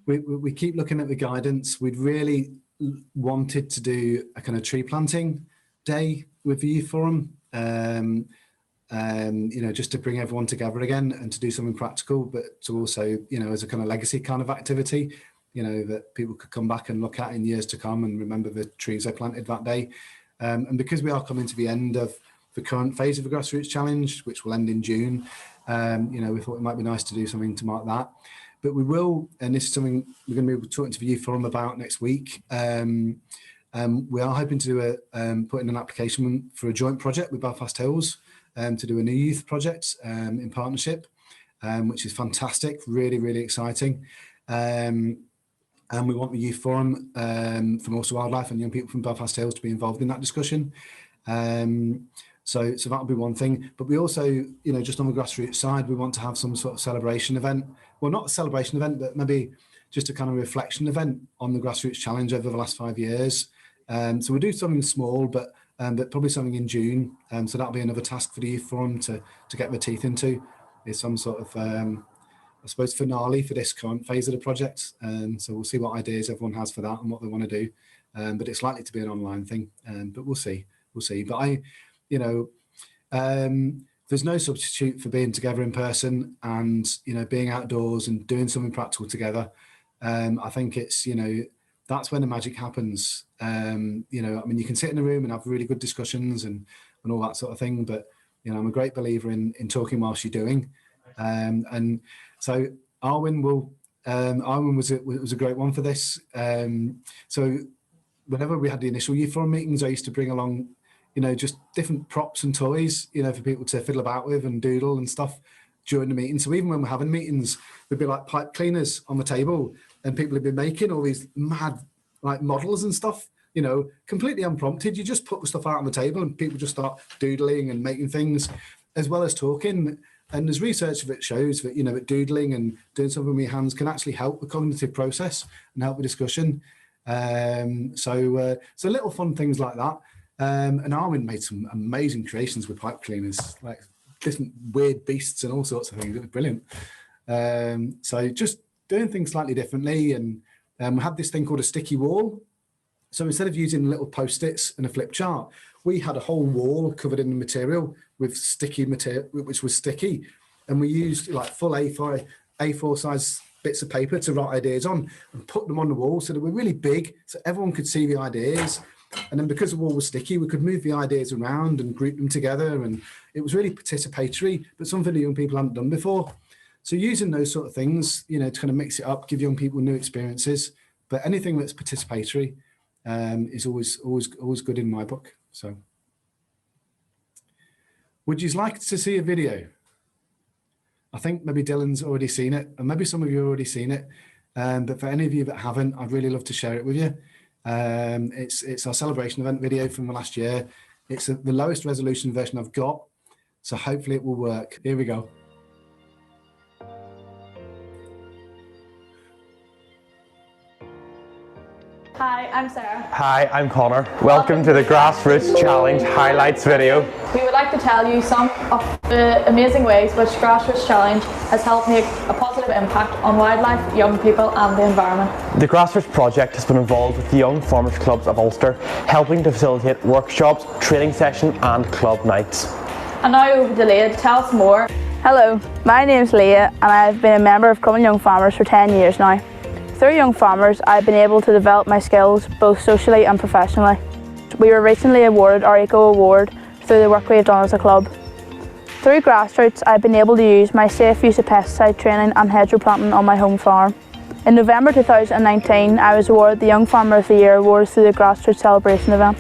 We keep looking at the guidance. We'd really wanted to do a kind of tree planting day with the Youth Forum, just to bring everyone together again and to do something practical, but to also, as a kind of legacy kind of activity, that people could come back and look at in years to come and remember the trees they planted that day. And because we are coming to the end of the current phase of the Grassroots Challenge, which will end in June, we thought it might be nice to do something to mark that. But we will, and this is something we're going to be talking to the Youth Forum about next week. We are hoping to put in an application for a joint project with Belfast Hills, to do a new youth project in partnership, which is fantastic, really, really exciting. And we want the Youth Forum from Ulster Wildlife and young people from Belfast Hills to be involved in that discussion. So that'll be one thing. But we also, just on the grassroots side, we want to have some sort of celebration event. Well, not a celebration event, but maybe just a kind of reflection event on the Grassroots Challenge over the last 5 years. So we'll do something small, but probably something in June. So that'll be another task for the Youth Forum to get their teeth into, is some sort of, I suppose, finale for this current phase of the project. So we'll see what ideas everyone has for that and what they want to do. But it's likely to be an online thing, but we'll see. But there's no substitute for being together in person and, being outdoors and doing something practical together. I think it's, that's when the magic happens. You can sit in a room and have really good discussions and all that sort of thing, but I'm a great believer in talking whilst you're doing. And so Arwen will Arwen was a great one for this. So whenever we had the initial youth forum meetings, I used to bring along, just different props and toys, for people to fiddle about with and doodle and stuff during the meeting. So even when we're having meetings, there'd be like pipe cleaners on the table, and people have been making all these mad like models and stuff, completely unprompted. You just put the stuff out on the table and people just start doodling and making things as well as talking. And there's research that shows that, that doodling and doing something with your hands can actually help the cognitive process and help the discussion. So little fun things like that. And Arwen made some amazing creations with pipe cleaners, like different weird beasts and all sorts of things. It was brilliant. So just doing things slightly differently. And we had this thing called a sticky wall. So instead of using little Post-its and a flip chart, we had a whole wall covered in the material with sticky material, which was sticky. And we used like full A4 size bits of paper to write ideas on and put them on the wall. So they were really big, so everyone could see the ideas. And then because the wall was sticky, we could move the ideas around and group them together. And it was really participatory, but something that young people hadn't done before. So using those sort of things, to kind of mix it up, give young people new experiences. But anything that's participatory is always good in my book. So would you like to see a video? I think maybe Dylan's already seen it, and maybe some of you have already seen it. But for any of you that haven't, I'd really love to share it with you. It's our celebration event video from the last year. It's the lowest resolution version I've got, so hopefully it will work. Here we go. Hi, I'm Sarah. Hi, I'm Connor. Welcome to the Grassroots Challenge highlights video. We would like to tell you some of the amazing ways which Grassroots Challenge has helped make a positive impact on wildlife, young people and the environment. The Grassroots project has been involved with the Young Farmers Clubs of Ulster, helping to facilitate workshops, training sessions and club nights. And now over to Leah to tell us more. Hello, my name's Leah and I've been a member of Common Young Farmers for 10 years now. Through Young Farmers, I've been able to develop my skills both socially and professionally. We were recently awarded our Eco Award through the work we have done as a club. Through Grassroots, I've been able to use my safe use of pesticide training and hedgerow planting on my home farm. In November 2019, I was awarded the Young Farmer of the Year award through the Grassroots celebration event.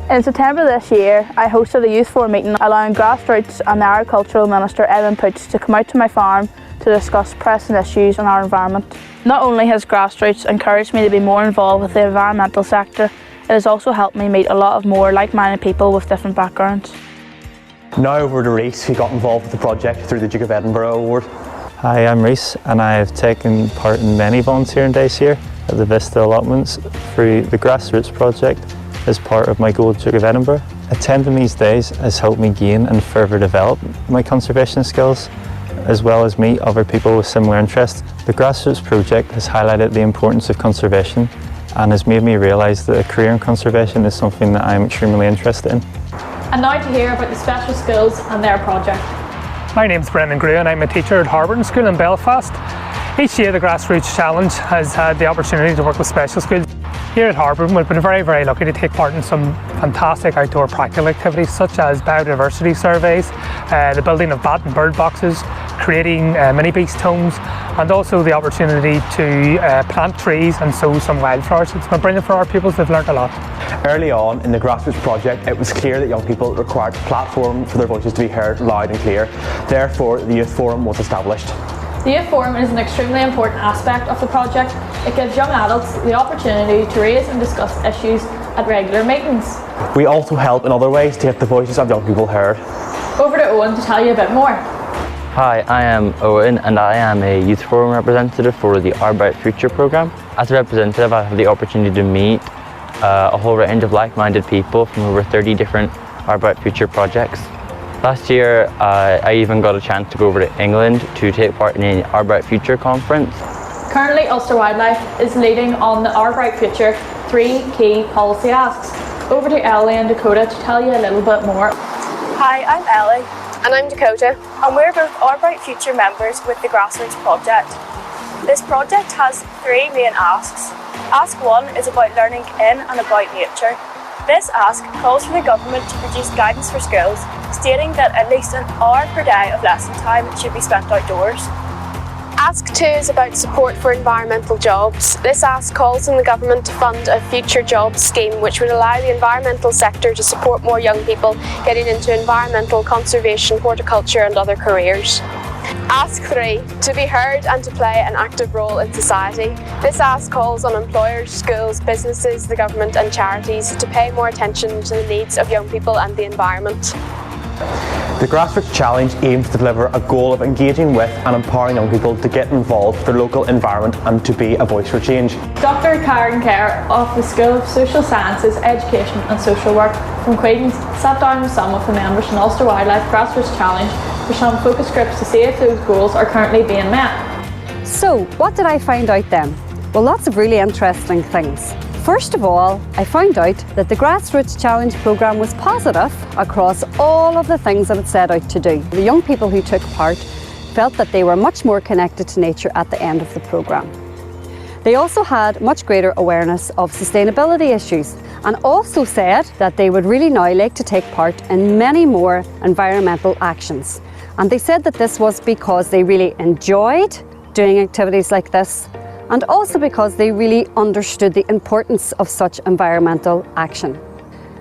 In September this year, I hosted a youth forum meeting allowing Grassroots and the Agricultural Minister Edwin Poots to come out to my farm to discuss pressing issues in our environment. Not only has Grassroots encouraged me to be more involved with the environmental sector, it has also helped me meet a lot of more like-minded people with different backgrounds. Now over to Rhys, who got involved with the project through the Duke of Edinburgh Award. Hi, I'm Rhys and I have taken part in many volunteering days here at the Vista allotments through the Grassroots project as part of my Gold Duke of Edinburgh. Attending these days has helped me gain and further develop my conservation skills, as well as meet other people with similar interests. The Grassroots project has highlighted the importance of conservation and has made me realise that a career in conservation is something that I'm extremely interested in. And now to hear about the special schools and their project. My name's Brendan Grew and I'm a teacher at Harborton School in Belfast. Each year the Grassroots Challenge has had the opportunity to work with special schools. Here at Harborton we've been very, very lucky to take part in some fantastic outdoor practical activities such as biodiversity surveys, the building of bat and bird boxes, creating mini beast homes, and also the opportunity to plant trees and sow some wildflowers. It's been brilliant for our pupils, they've learnt a lot. Early on in the Grassroots project, it was clear that young people required a platform for their voices to be heard loud and clear. Therefore, the Youth Forum was established. The Youth Forum is an extremely important aspect of the project. It gives young adults the opportunity to raise and discuss issues at regular meetings. We also help in other ways to get the voices of young people heard. Over to Owen to tell you a bit more. Hi, I am Owen and I am a Youth Forum representative for the Our Bright Future programme. As a representative, I have the opportunity to meet a whole range of like-minded people from over 30 different Our Bright Future projects. Last year, I even got a chance to go over to England to take part in an Our Bright Future conference. Currently, Ulster Wildlife is leading on the Our Bright Future 3 key policy asks. Over to Ellie and Dakota to tell you a little bit more. Hi, I'm Ellie. And I'm Dakota. And we're both Our Bright Future members with the Grassroots project. This project has 3 main asks. Ask 1 is about learning in and about nature. This ask calls for the government to produce guidance for schools, stating that at least an hour per day of lesson time should be spent outdoors. Ask 2 is about support for environmental jobs. This ask calls on the government to fund a future jobs scheme which would allow the environmental sector to support more young people getting into environmental, conservation, horticulture and other careers. Ask 3, to be heard and to play an active role in society. This ask calls on employers, schools, businesses, the government and charities to pay more attention to the needs of young people and the environment. The Grassroots Challenge aims to deliver a goal of engaging with and empowering young people to get involved with their local environment and to be a voice for change. Dr. Karen Kerr of the School of Social Sciences, Education and Social Work from Queen's sat down with some of the members in Ulster Wildlife Grassroots Challenge for some focus groups to see if those goals are currently being met. So, what did I find out then? Well, lots of really interesting things. First of all, I found out that the Grassroots Challenge programme was positive across all of the things that it set out to do. The young people who took part felt that they were much more connected to nature at the end of the programme. They also had much greater awareness of sustainability issues and also said that they would really now like to take part in many more environmental actions. And they said that this was because they really enjoyed doing activities like this, and also because they really understood the importance of such environmental action.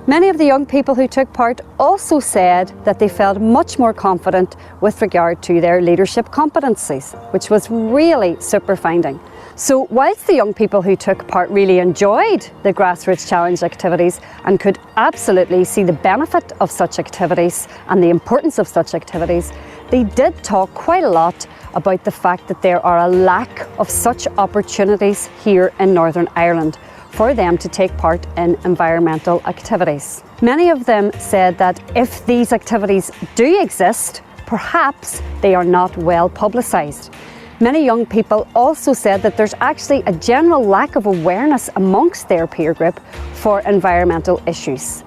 Many of the young people who took part also said that they felt much more confident with regard to their leadership competencies, which was really super finding. So whilst the young people who took part really enjoyed the Grassroots Challenge activities and could absolutely see the benefit of such activities and the importance of such activities, they did talk quite a lot about the fact that there are a lack of such opportunities here in Northern Ireland for them to take part in environmental activities. Many of them said that if these activities do exist, perhaps they are not well publicised. Many young people also said that there's actually a general lack of awareness amongst their peer group for environmental issues.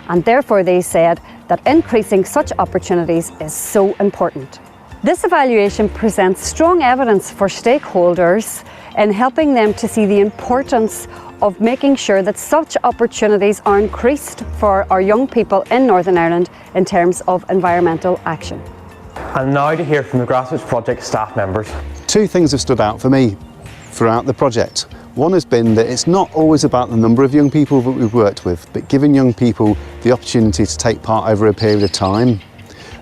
And therefore they said that increasing such opportunities is so important. This evaluation presents strong evidence for stakeholders in helping them to see the importance of making sure that such opportunities are increased for our young people in Northern Ireland in terms of environmental action. And now to hear from the Grassroots Project staff members. Two things have stood out for me throughout the project. One has been that it's not always about the number of young people that we've worked with, but giving young people the opportunity to take part over a period of time.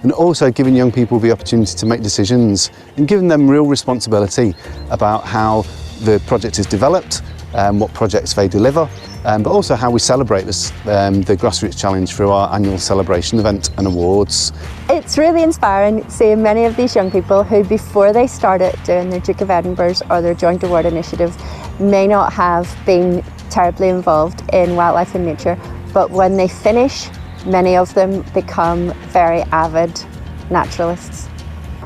And also giving young people the opportunity to make decisions and giving them real responsibility about how the project is developed, what projects they deliver, but also how we celebrate this, the Grassroots Challenge through our annual celebration event and awards. It's really inspiring seeing many of these young people who, before they started doing their Duke of Edinburgh's or their Joint Award initiatives, may not have been terribly involved in wildlife and nature, but when they finish, many of them become very avid naturalists.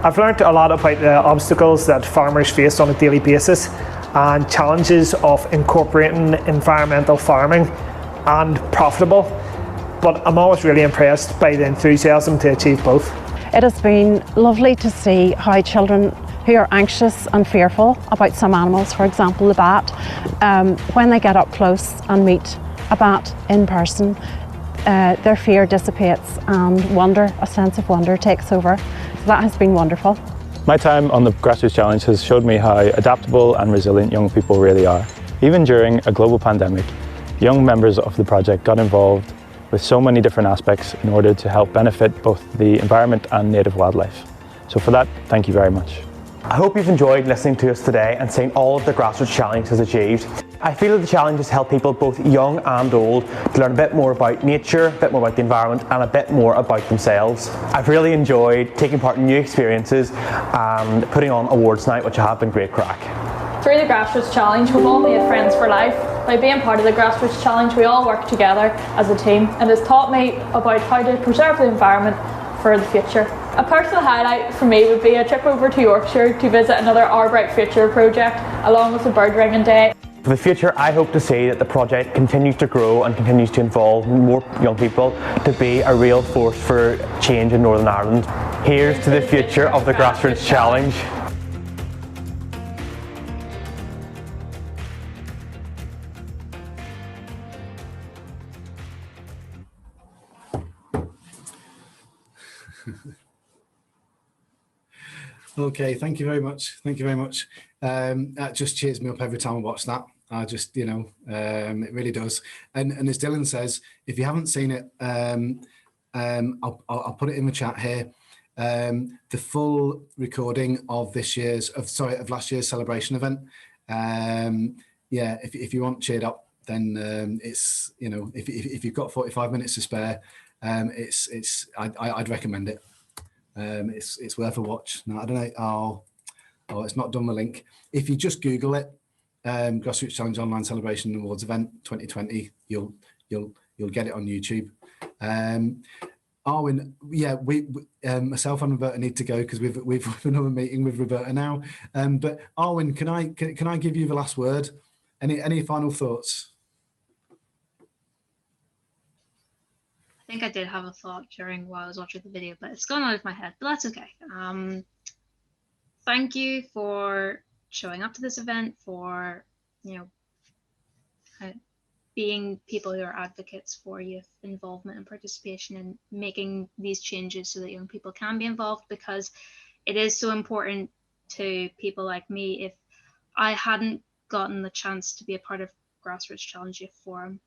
I've learned a lot about the obstacles that farmers face on a daily basis and challenges of incorporating environmental farming and profitable, but I'm always really impressed by the enthusiasm to achieve both. It has been lovely to see how children who are anxious and fearful about some animals, for example the bat, when they get up close and meet a bat in person, their fear dissipates and a sense of wonder takes over. So that has been wonderful. My time on the Grassroots Challenge has showed me how adaptable and resilient young people really are. Even during a global pandemic, young members of the project got involved with so many different aspects in order to help benefit both the environment and native wildlife. So for that, thank you very much. I hope you've enjoyed listening to us today and seeing all of the Grassroots Challenge has achieved. I feel that the challenge has helped people both young and old to learn a bit more about nature, a bit more about the environment and a bit more about themselves. I've really enjoyed taking part in new experiences and putting on awards night, which have been great crack. Through the Grassroots Challenge, we've all made friends for life. By being part of the Grassroots Challenge, we all work together as a team, and it's taught me about how to preserve the environment for the future. A personal highlight for me would be a trip over to Yorkshire to visit another Our Bright Future project, along with the bird ringing day. For the future, I hope to see that the project continues to grow and continues to involve more young people to be a real force for change in Northern Ireland. Here's to the future of the Grassroots Challenge. Okay, thank you very much. Thank you very much. That just cheers me up every time I watch that. I just, you know, it really does. And as Dylan says, if you haven't seen it, I'll put it in the chat here. The full recording of last year's celebration event. Yeah, if you want cheered up, then it's, you know, if you've got 45 minutes to spare, I'd recommend it. It's worth a watch. Now I don't know. Oh, it's not done the link. If you just Google it, Grassroots Challenge Online Celebration Awards Event 2020, you'll get it on YouTube. Arwen, yeah, we myself and Roberta need to go because we've another meeting with Roberta now. But Arwen, can I give you the last word? Any final thoughts? I think I did have a thought during while I was watching the video, but it's gone out of my head, but that's okay. Thank you for showing up to this event, for, you know, being people who are advocates for youth involvement and participation and making these changes so that young people can be involved, because it is so important to people like me. If I hadn't gotten the chance to be a part of Grassroots Challenge Youth Forum,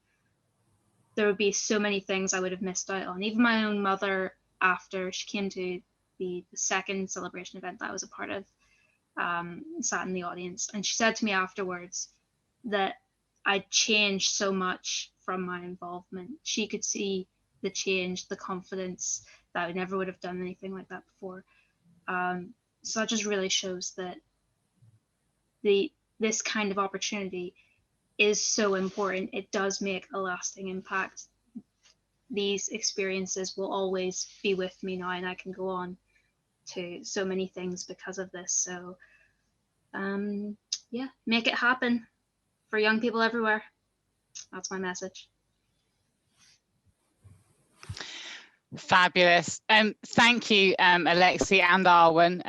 there would be so many things I would have missed out on. Even my own mother, after she came to the second celebration event that I was a part of, sat in the audience, and she said to me afterwards that I'd changed so much from my involvement. She could see the change, the confidence, that I never would have done anything like that before. So it just really shows that this kind of opportunity is so important. It does make a lasting impact. These experiences will always be with me now, and I can go on to so many things because of this. So yeah, make it happen for young people everywhere. That's my message. Fabulous. Thank you, Alexey and Arwen.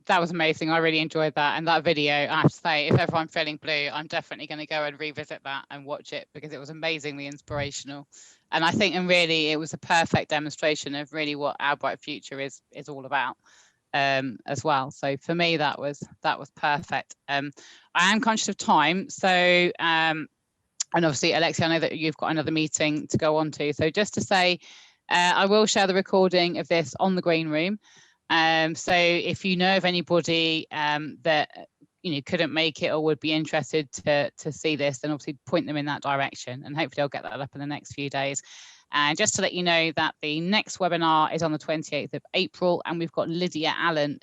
That was amazing. I really enjoyed that. And that video, I have to say, if ever I'm feeling blue, I'm definitely going to go and revisit that and watch it, because it was amazingly inspirational. And I think, and really, it was a perfect demonstration of really what Our Bright Future is all about, as well. So for me, that was perfect. I am conscious of time, so and obviously, Alexey, I know that you've got another meeting to go on to. So just to say, I will share the recording of this on the green room. So if you know of anybody that couldn't make it or would be interested to see this, then obviously point them in that direction, and hopefully I'll get that up in the next few days. And just to let you know that the next webinar is on the 28th of April, and we've got Lydia Allen,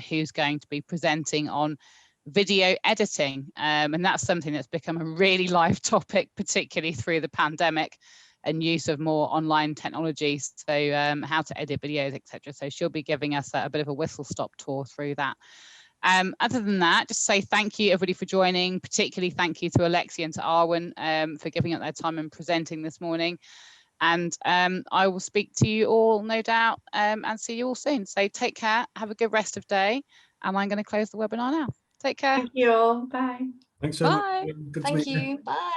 who's going to be presenting on video editing. And that's something that's become a really live topic, particularly through the pandemic and use of more online technologies. So how to edit videos, etc. So she'll be giving us a bit of a whistle-stop tour through that. Other than that, just say thank you everybody for joining, particularly thank you to Alexey and to Arwen for giving up their time and presenting this morning. And I will speak to you all, no doubt, and see you all soon. So take care, have a good rest of day, and I'm going to close the webinar now. Take care. Thank you all. Bye. Thanks so much. Good to meet you. Bye.